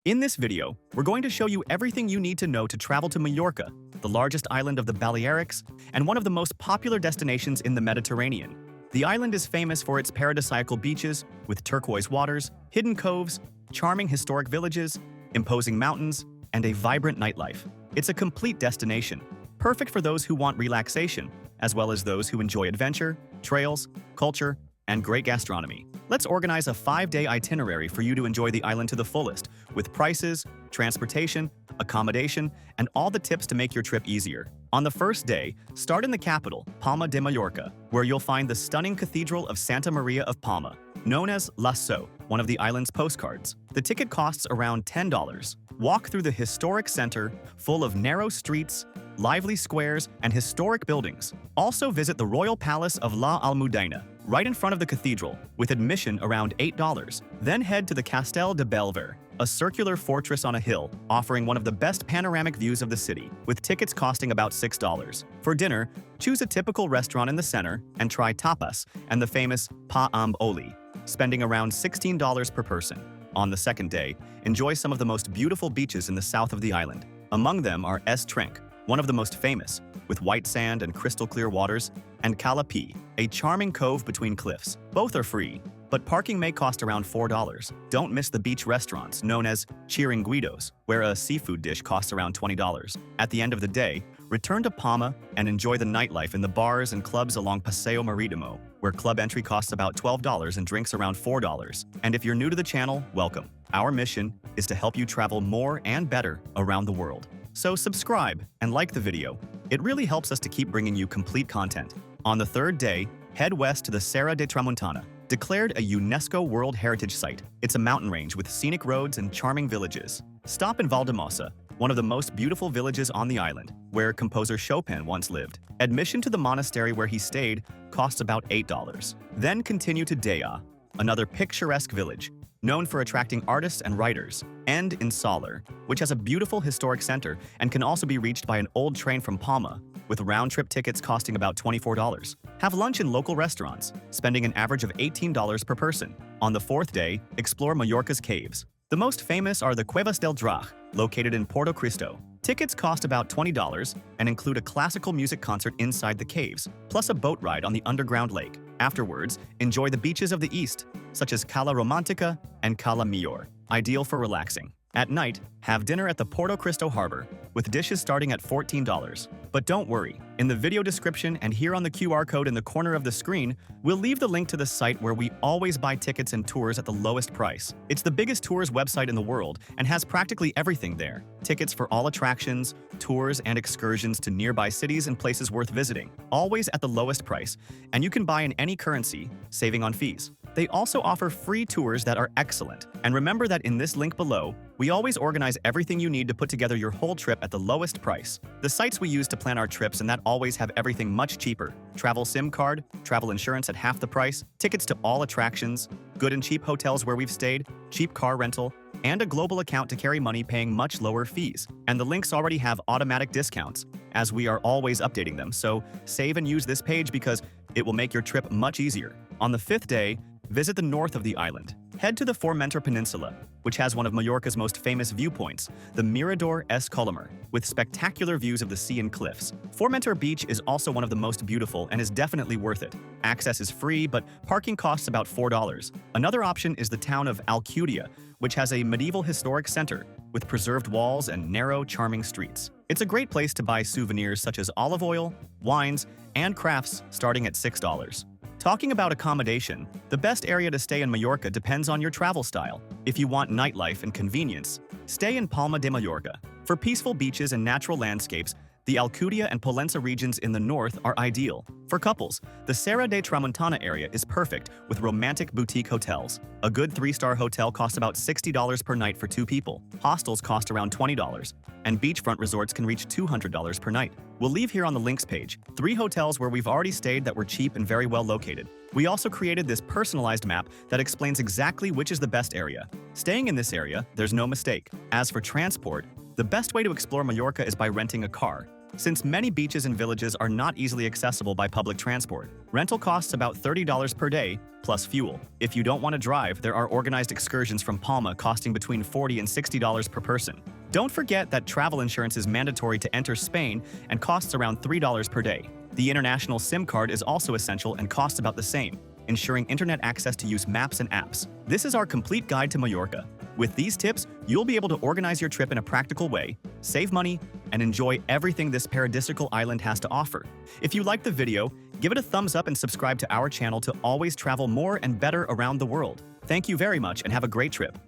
In this video, we're going to show you everything you need to know to travel to Mallorca, the largest island of the Balearics and one of the most popular destinations in the Mediterranean. The island is famous for its paradisaical beaches with turquoise waters, hidden coves, charming historic villages, imposing mountains, and a vibrant nightlife. It's a complete destination, perfect for those who want relaxation, as well as those who enjoy adventure, trails, culture, and great gastronomy. Let's organize a 5-day itinerary for you to enjoy the island to the fullest, with prices, transportation, accommodation, and all the tips to make your trip easier. On the first day, start in the capital, Palma de Mallorca, where you'll find the stunning Cathedral of Santa Maria of Palma, known as La So, one of the island's postcards. The ticket costs around $10. Walk through the historic center, full of narrow streets, lively squares, and historic buildings. Also visit the Royal Palace of La Almudena, right in front of the cathedral, with admission around $8. Then head to the Castel de Belver, a circular fortress on a hill, offering one of the best panoramic views of the city, with tickets costing about $6. For dinner, choose a typical restaurant in the center and try tapas and the famous pa amb oli, spending around $16 per person. On the second day, enjoy some of the most beautiful beaches in the south of the island. Among them are Es Trenc, one of the most famous, with white sand and crystal clear waters, and Cala Pi, a charming cove between cliffs. Both are free, but parking may cost around $4. Don't miss the beach restaurants known as chiringuitos, where a seafood dish costs around $20. At the end of the day, return to Palma and enjoy the nightlife in the bars and clubs along Paseo Maritimo, where club entry costs about $12 and drinks around $4. And if you're new to the channel, welcome. Our mission is to help you travel more and better around the world. So subscribe and like the video. It really helps us to keep bringing you complete content. On the third day, head west to the Serra de Tramuntana, declared a UNESCO World Heritage Site. It's a mountain range with scenic roads and charming villages. Stop in Valldemossa, one of the most beautiful villages on the island, where composer Chopin once lived. Admission to the monastery where he stayed costs about $8. Then continue to Dea, another picturesque village, known for attracting artists and writers, and in Soler, which has a beautiful historic center and can also be reached by an old train from Palma, with round-trip tickets costing about $24. Have lunch in local restaurants, spending an average of $18 per person. On the fourth day, explore Mallorca's caves. The most famous are the Cuevas del Drac, located in Porto Cristo. Tickets cost about $20 and include a classical music concert inside the caves, plus a boat ride on the underground lake. Afterwards, enjoy the beaches of the east, such as Cala Romantica and Cala Millor, ideal for relaxing. At night, have dinner at the Porto Cristo harbor, with dishes starting at $14. But don't worry, in the video description and here on the QR code in the corner of the screen, we'll leave the link to the site where we always buy tickets and tours at the lowest price. It's the biggest tours website in the world and has practically everything there. Tickets for all attractions, tours, and excursions to nearby cities and places worth visiting, always at the lowest price, and you can buy in any currency, saving on fees. They also offer free tours that are excellent. And remember that in this link below, we always organize everything you need to put together your whole trip at the lowest price. The sites we use to plan our trips and that always have everything much cheaper. Travel SIM card, travel insurance at half the price, tickets to all attractions, good and cheap hotels where we've stayed, cheap car rental, and a global account to carry money paying much lower fees. And the links already have automatic discounts, as we are always updating them, so save and use this page because it will make your trip much easier. On the fifth day, visit the north of the island. Head to the Formentor Peninsula, which has one of Mallorca's most famous viewpoints, the Mirador es Colomer, with spectacular views of the sea and cliffs. Formentor Beach is also one of the most beautiful and is definitely worth it. Access is free, but parking costs about $4. Another option is the town of Alcudia, which has a medieval historic center with preserved walls and narrow, charming streets. It's a great place to buy souvenirs such as olive oil, wines, and crafts starting at $6. Talking about accommodation, the best area to stay in Mallorca depends on your travel style. If you want nightlife and convenience, stay in Palma de Mallorca. For peaceful beaches and natural landscapes, the Alcudia and Pollença regions in the north are ideal. For couples, the Serra de Tramuntana area is perfect with romantic boutique hotels. A good 3-star hotel costs about $60 per night for 2 people. Hostels cost around $20, and beachfront resorts can reach $200 per night. We'll leave here on the links page 3 hotels where we've already stayed that were cheap and very well located. We also created this personalized map that explains exactly which is the best area. Staying in this area, there's no mistake. As for transport, the best way to explore Mallorca is by renting a car. Since many beaches and villages are not easily accessible by public transport, rental costs about $30 per day, plus fuel. If you don't want to drive, there are organized excursions from Palma costing between $40 and $60 per person. Don't forget that travel insurance is mandatory to enter Spain and costs around $3 per day. The international SIM card is also essential and costs about the same, ensuring internet access to use maps and apps. This is our complete guide to Mallorca. With these tips, you'll be able to organize your trip in a practical way, save money, and enjoy everything this paradisiacal island has to offer. If you liked the video, give it a thumbs up and subscribe to our channel to always travel more and better around the world. Thank you very much and have a great trip.